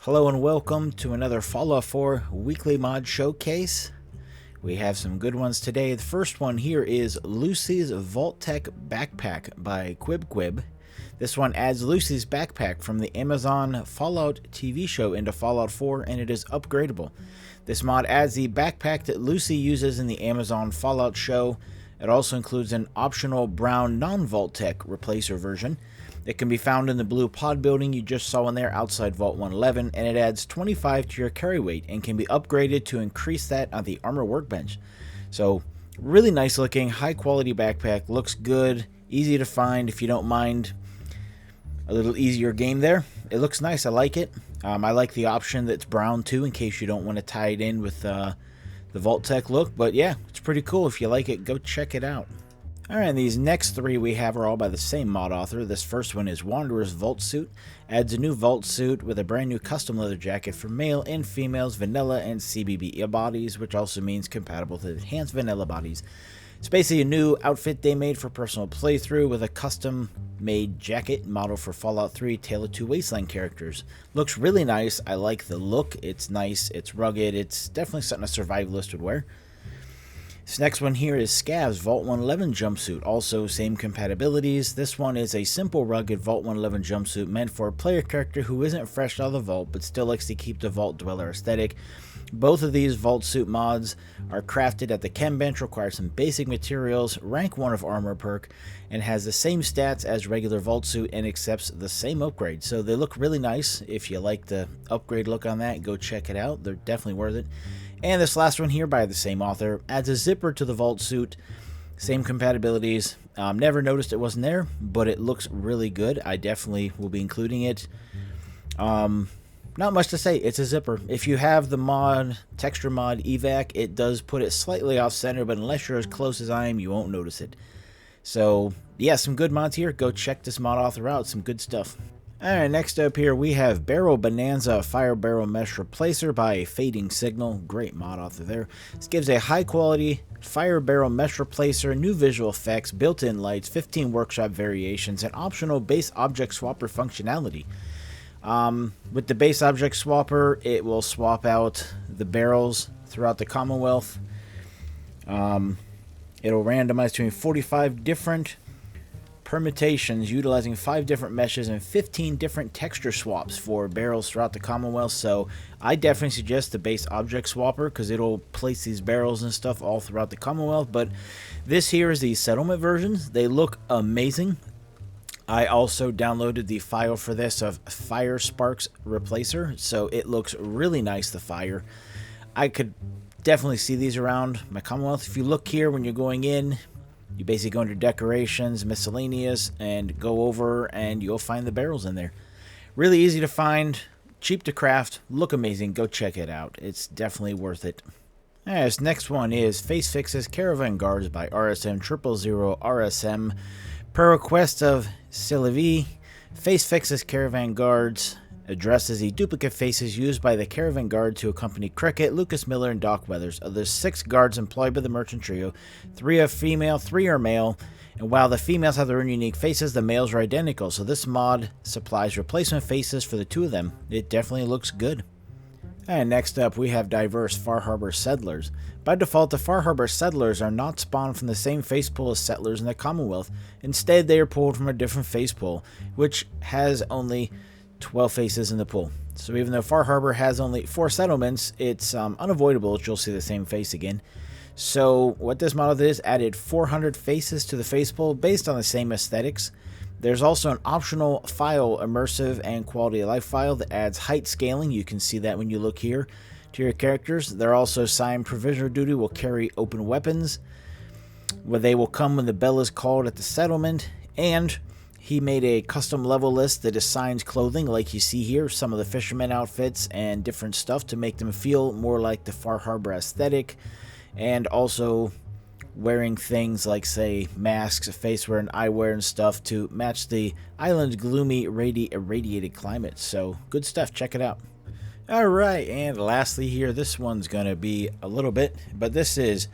Hello and welcome to another Fallout 4 weekly mod showcase. We have some good ones today. The first one here is Lucy's Vault-Tec backpack by Quib. This one adds Lucy's backpack from the Amazon Fallout TV show into Fallout 4, and it is upgradable. This mod adds the backpack that Lucy uses in the Amazon Fallout show. It also includes an optional brown non-Vault-Tec replacer version. It can be found in the blue pod building you just saw in there outside Vault 111, and it adds 25 to your carry weight and can be upgraded to increase that on the armor workbench. So really nice looking, high quality backpack, looks good, easy to find if you don't mind a little easier game there. It looks nice, I like it. I like the option that's brown too in case you don't want to tie it in with the Vault-Tec look, but yeah, it's pretty cool. If you like it, go check it out. Alright, these next three we have are all by the same mod author. This first one is Wanderer's Vault Suit. Adds a new Vault Suit with a brand new custom leather jacket for male and females, vanilla and CBBE bodies, which also means compatible to enhanced vanilla bodies. It's basically a new outfit they made for personal playthrough with a custom made jacket model for Fallout 3 tailored to Wasteland characters. Looks really nice. I like the look. It's nice. It's rugged. It's definitely something a survivalist would wear. This next one here is Scav's Vault 111 jumpsuit, also same compatibilities. This one is a simple rugged Vault 111 jumpsuit meant for a player character who isn't fresh out of the vault but still likes to keep the vault dweller aesthetic. Both of these vault suit mods are crafted at the chem bench, require some basic materials, rank 1 of armor perk, and has the same stats as regular vault suit and accepts the same upgrade. So they look really nice. If you like the upgrade look on that, go check it out. They're definitely worth it. And this last one here by the same author adds a zipper to the vault suit. Same compatibilities. Never noticed it wasn't there, but it looks really good. I definitely will be including it. Not much to say. It's a zipper. If you have the mod, texture mod evac, it does put it slightly off center, but unless you're as close as I am, you won't notice it. So yeah, some good mods here. Go check this mod author out. Some good stuff. Alright, next up here we have Barrel Bonanza Fire Barrel Mesh Replacer by Fading Signal. Great mod author there. This gives a high quality fire barrel mesh replacer, new visual effects, built-in lights, 15 workshop variations, and optional base object swapper functionality. With the base object swapper, it will swap out the barrels throughout the Commonwealth. It'll randomize between 45 different permutations utilizing 5 different meshes and 15 different texture swaps for barrels throughout the Commonwealth. So I definitely suggest the base object swapper because it'll place these barrels and stuff all throughout the Commonwealth. But this here is the settlement versions. They look amazing. I also downloaded the file for this of Fire Sparks Replacer, so it looks really nice, the fire. I could definitely see these around my Commonwealth. If you look here when you're going in, you basically go under decorations, miscellaneous, and go over and you'll find the barrels in there. Really easy to find, cheap to craft, look amazing. Go check it out. It's definitely worth it. This next one is Face Fixes Caravan Guards by RSM 000 RSM. Per request of CBBE, Face Fixes Caravan Guards addresses the duplicate faces used by the Caravan Guard to accompany Cricket, Lucas Miller, and Doc Weathers. Of the 6 guards employed by the merchant trio, 3 are female, 3 are male, and while the females have their own unique faces, the males are identical, so this mod supplies replacement faces for the 2 of them. It definitely looks good. And next up, we have diverse Far Harbor Settlers. By default, the Far Harbor Settlers are not spawned from the same face pool as settlers in the Commonwealth. Instead, they are pulled from a different face pool, which has only 12 faces in the pool. So even though Far Harbor has only 4 settlements, it's unavoidable that you'll see the same face again. So what this model did is added 400 faces to the face pool based on the same aesthetics. There's also an optional file, immersive and quality of life file that adds height scaling. You can see that when you look here to your characters. They're also assigned provisional duty will carry open weapons, where they will come when the bell is called at the settlement, and he made a custom level list that assigns clothing like you see here, some of the fisherman outfits and different stuff to make them feel more like the Far Harbor aesthetic, and also wearing things like, say, masks, face wear, and eyewear and stuff to match the island's gloomy, irradiated climate. So good stuff, check it out. Alright, and lastly here, this one's gonna be a little bit, but this is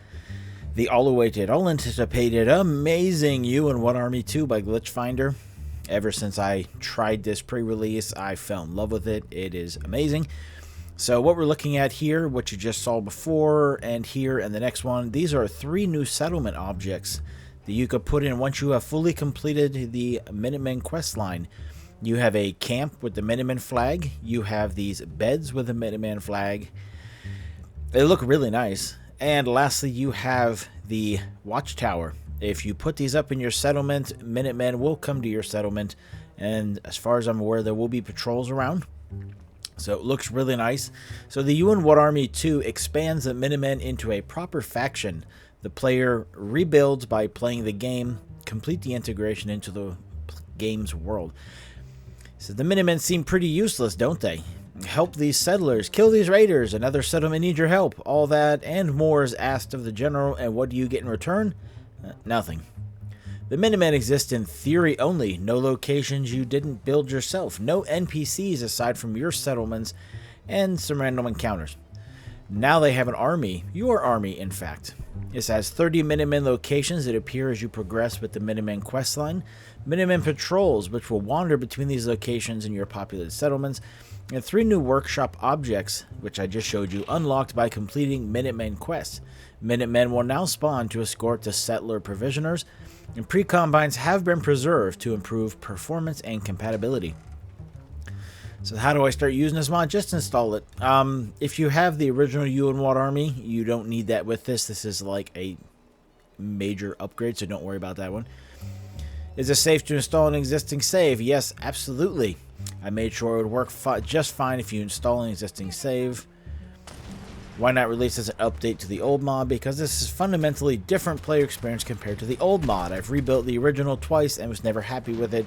the all-awaited, all-anticipated, amazing You and What Army 2 by Glitch Finder. Ever since I tried this pre-release, I fell in love with it. It is amazing. So what we're looking at here, what you just saw before, and here and the next one, these are 3 new settlement objects that you could put in once you have fully completed the Minutemen quest line. You have a camp with the Minutemen flag. You have these beds with the Minutemen flag. They look really nice. And lastly, you have the watchtower. If you put these up in your settlement, Minutemen will come to your settlement, and as far as I'm aware, there will be patrols around. So it looks really nice. So the UN What Army 2 expands the Minutemen into a proper faction. The player rebuilds by playing the game, complete the integration into the game's world. So the Minutemen seem pretty useless, don't they? Help these settlers, kill these raiders, another settlement needs your help. All that and more is asked of the general, and what do you get in return? Nothing. The Minutemen exist in theory only, no locations you didn't build yourself, no NPCs aside from your settlements, and some random encounters. Now they have an army, your army in fact. This has 30 Minutemen locations that appear as you progress with the Minutemen questline, Minutemen patrols which will wander between these locations in your populated settlements, and 3 new workshop objects, which I just showed you, unlocked by completing Minutemen quests. Minutemen will now spawn to escort the settler provisioners, and pre-combines have been preserved to improve performance and compatibility. So how do I start using this mod? Just install it. If you have the original UN What Army, you don't need that with this. This is like a major upgrade, so don't worry about that one. Is it safe to install an existing save? Yes, absolutely. I made sure it would work just fine if you install an existing save. Why not release as an update to the old mod? Because this is fundamentally different player experience compared to the old mod. I've rebuilt the original twice and was never happy with it,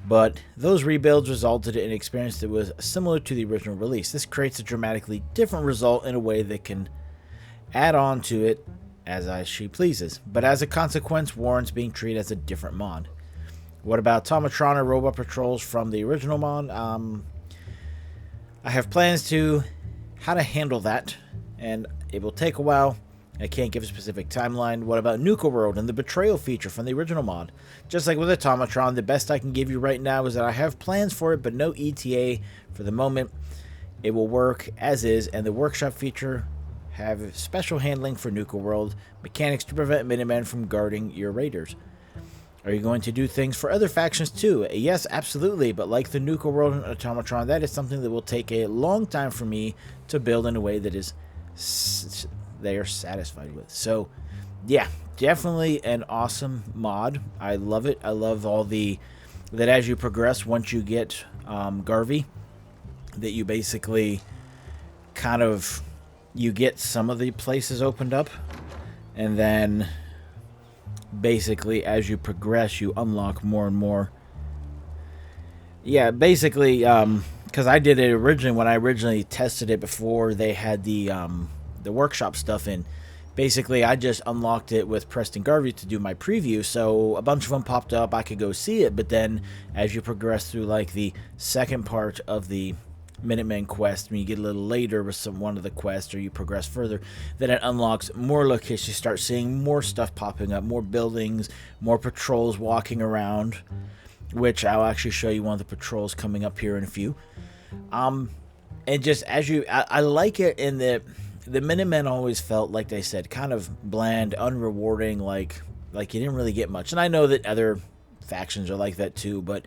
but those rebuilds resulted in an experience that was similar to the original release. This creates a dramatically different result in a way that can add on to it as she pleases, but as a consequence warrants being treated as a different mod. What about Automatron or robot patrols from the original mod? I have plans to how to handle that, and it will take a while. I can't give a specific timeline. What about Nuka World and the betrayal feature from the original mod? Just like with Automatron, the best I can give you right now is that I have plans for it, but no ETA for the moment. It will work as is, and the workshop feature have special handling for Nuka World, mechanics to prevent Minutemen from guarding your raiders. Are you going to do things for other factions too? Yes, absolutely, but like the Nuka World and Automatron, that is something that will take a long time for me to build in a way that is they are satisfied with. So, yeah, definitely an awesome mod. I love it. I love all that as you progress, once you get Garvey, that you basically kind of, you get some of the places opened up, and then basically as you progress you unlock more and more. Yeah, basically because I did it originally when I originally tested it before they had the workshop stuff in. Basically I just unlocked it with Preston Garvey to do my preview, so a bunch of them popped up, I could go see it, but then as you progress through like the second part of the Minutemen quest, when you get a little later with one of the quests, or you progress further, then it unlocks more locations. You start seeing more stuff popping up, more buildings, more patrols walking around, which I'll actually show you one of the patrols coming up here in a few. And just as I like it in the Minutemen always felt, like they said, kind of bland, unrewarding, like you didn't really get much. And I know that other factions are like that too, but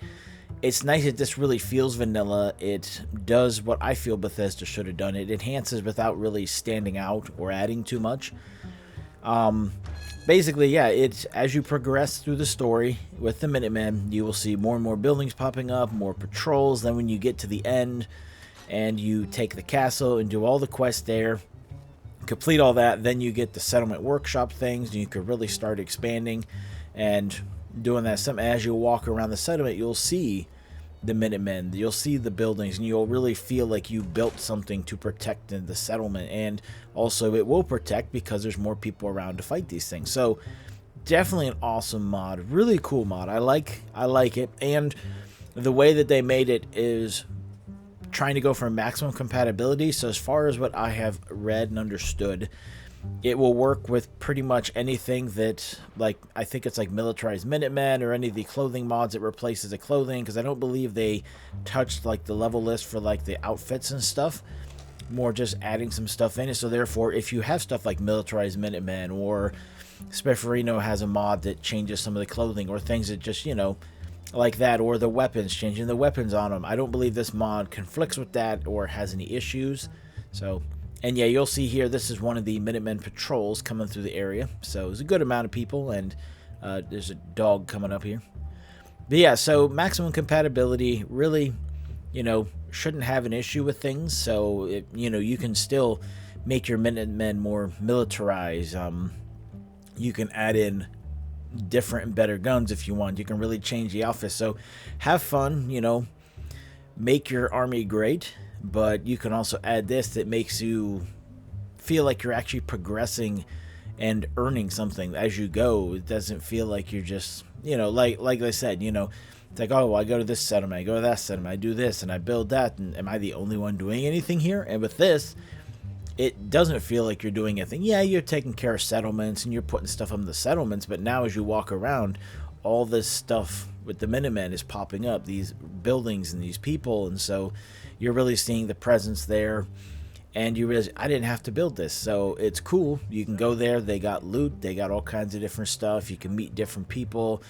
it's nice that this really feels vanilla. It does what I feel Bethesda should have done. It enhances without really standing out or adding too much. Basically, yeah, it's as you progress through the story with the Minutemen, you will see more and more buildings popping up, more patrols. Then when you get to the end and you take the castle and do all the quests there, complete all that, then you get the settlement workshop things, and you could really start expanding and doing that. As you walk around the settlement, you'll see the Minutemen, you'll see the buildings, and you'll really feel like you built something to protect the settlement. And also it will protect because there's more people around to fight these things. So definitely an awesome mod, really cool mod. I like it, and the way that they made it is trying to go for maximum compatibility. So as far as what I have read and understood, it will work with pretty much anything that, like, I think it's like militarized Minutemen or any of the clothing mods that replaces the clothing, because I don't believe they touched like the level list for like the outfits and stuff. More just adding some stuff in it. So therefore, if you have stuff like militarized Minutemen, or Spiferino has a mod that changes some of the clothing, or things that just, you know, like that, or the weapons, changing the weapons on them, I don't believe this mod conflicts with that or has any issues. So, and yeah, you'll see here, this is one of the Minutemen patrols coming through the area. So there's a good amount of people, and there's a dog coming up here. But yeah, so maximum compatibility, really, you know, shouldn't have an issue with things. So, you know, you can still make your Minutemen more militarized. You can add in different and better guns if you want. You can really change the outfit. So have fun, you know, make your army great, but you can also add this that makes you feel like you're actually progressing and earning something as you go. It doesn't feel like you're just, you know, like I said, you know, it's like, oh, well, I go to this settlement, I go to that settlement, I do this, and I build that, and am I the only one doing anything here? And with this, it doesn't feel like you're doing anything. Yeah, you're taking care of settlements, and you're putting stuff on the settlements, but now as you walk around, all this stuff with the Minutemen is popping up, these buildings and these people, and so you're really seeing the presence there, and you realize, I didn't have to build this, so it's cool. You can go there, they got loot, they got all kinds of different stuff, you can meet different people.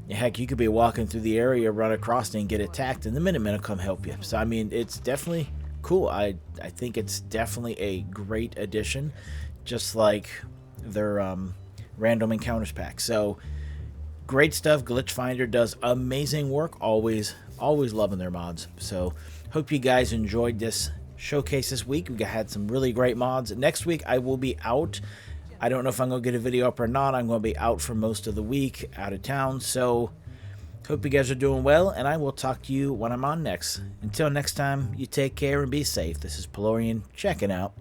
Heck, you could be walking through the area, run across it, and get attacked, and the Minutemen will come help you. So, I mean, it's definitely cool. I think it's definitely a great addition, just like their random encounters pack. So, great stuff. Glitch Finder does amazing work. Always loving their mods. So, hope you guys enjoyed this showcase this week. We had some really great mods. Next week, I will be out. I don't know if I'm going to get a video up or not. I'm going to be out for most of the week, out of town. So, hope you guys are doing well, and I will talk to you when I'm on next. Until next time, you take care and be safe. This is Pelorian checking out.